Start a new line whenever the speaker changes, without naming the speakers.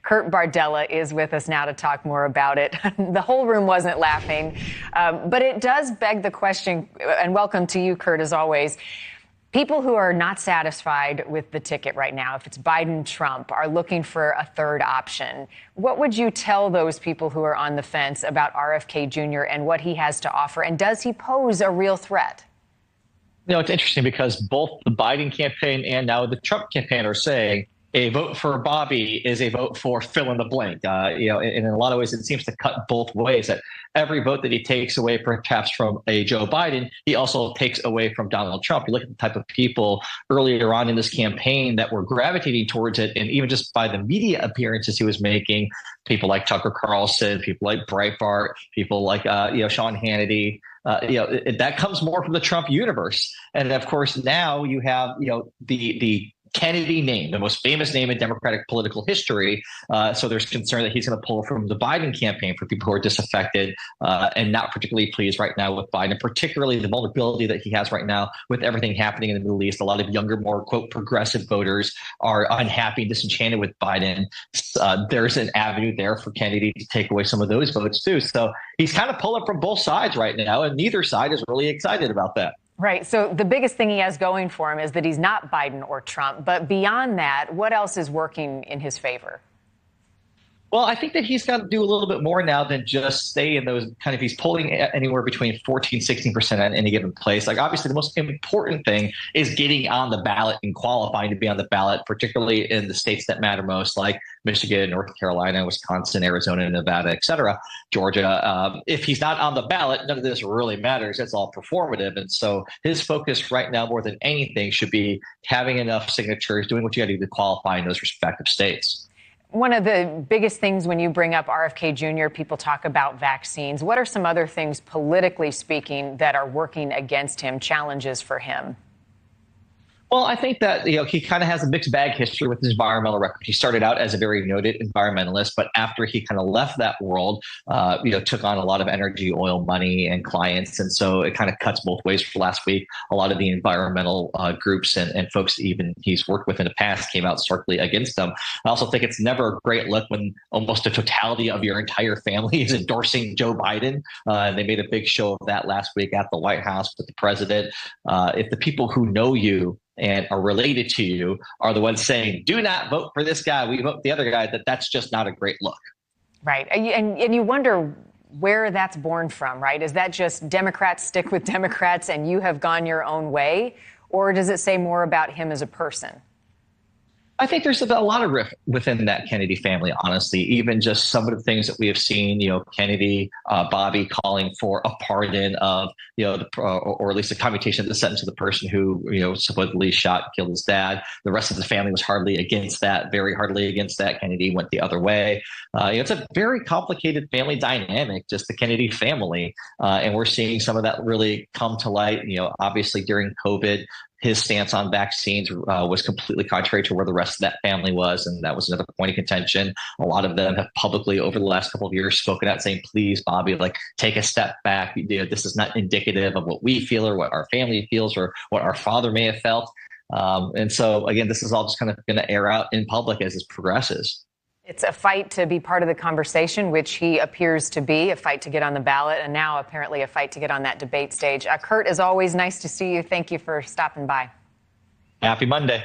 Kurt Bardella is with us now to talk more about it. The whole room wasn't laughing, but it does beg the question, and welcome to you, Kurt, as always. People who are not satisfied with the ticket right now, if it's Biden, Trump, are looking for a third option. What would you tell those people who are on the fence about RFK Jr. and what he has to offer? And does he pose a real threat?
You know, it's interesting because both the Biden campaign and now the Trump campaign are saying a vote for Bobby is a vote for fill in the blank. And in a lot of ways, it seems to cut both ways. That every vote that he takes away, perhaps from a Joe Biden, he also takes away from Donald Trump. You look at the type of people earlier on in this campaign that were gravitating towards it, and even just by the media appearances he was making, people like Tucker Carlson, people like Breitbart, people like Sean Hannity. That comes more from the Trump universe. And of course, now you have the Kennedy name, the most famous name in Democratic political history. So there's concern that he's going to pull from the Biden campaign for people who are disaffected and not particularly pleased right now with Biden, particularly the vulnerability that he has right now with everything happening in the Middle East. A lot of younger, more, quote, progressive voters are unhappy, disenchanted with Biden. There's an avenue there for Kennedy to take away some of those votes, too. So he's kind of pulling from both sides right now, and neither side is really excited about that.
Right. So the biggest thing he has going for him is that he's not Biden or Trump. But beyond that, what else is working in his favor?
Well, I think that he's got to do a little bit more now than just stay in those kind of, he's polling anywhere between 14-16% at any given place. Like, obviously, the most important thing is getting on the ballot and qualifying to be on the ballot, particularly in the states that matter most, like Michigan, North Carolina, Wisconsin, Arizona, Nevada, et cetera, Georgia. If he's not on the ballot, none of this really matters. It's all performative. And so his focus right now, more than anything, should be having enough signatures, doing what you got to do to qualify in those respective states.
One of the biggest things when you bring up RFK Jr., people talk about vaccines. What are some other things, politically speaking, that are working against him, challenges for him?
Well, I think that, he kind of has a mixed bag history with his environmental record. He started out as a very noted environmentalist, but after he kind of left that world, took on a lot of energy, oil money and clients. And so it kind of cuts both ways. For last week, a lot of the environmental groups and folks even he's worked with in the past came out starkly against them. I also think it's never a great look when almost the totality of your entire family is endorsing Joe Biden. And they made a big show of that last week at the White House with the president. If the people who know you and are related to you are the ones saying, do not vote for this guy, we vote the other guy, that's just not a great look.
Right. And you wonder where that's born from, right? Is that just Democrats stick with Democrats and you have gone your own way? Or does it say more about him as a person?
I think there's a lot of rift within that Kennedy family, honestly. Even just some of the things that we have seen, Kennedy, Bobby calling for a pardon of, or at least a commutation of the sentence of the person who, supposedly shot and killed his dad. The rest of the family was hardly against that, very hardly against that. Kennedy went the other way. It's a very complicated family dynamic, just the Kennedy family. And we're seeing some of that really come to light, obviously during COVID. His stance on vaccines was completely contrary to where the rest of that family was. And that was another point of contention. A lot of them have publicly over the last couple of years spoken out saying, please, Bobby, take a step back. This is not indicative of what we feel or what our family feels or what our father may have felt. And so, again, this is all just kind of going to air out in public as this progresses.
It's a fight to be part of the conversation, which he appears to be, a fight to get on the ballot, and now apparently a fight to get on that debate stage. Kurt, as always, nice to see you. Thank you for stopping by.
Happy Monday.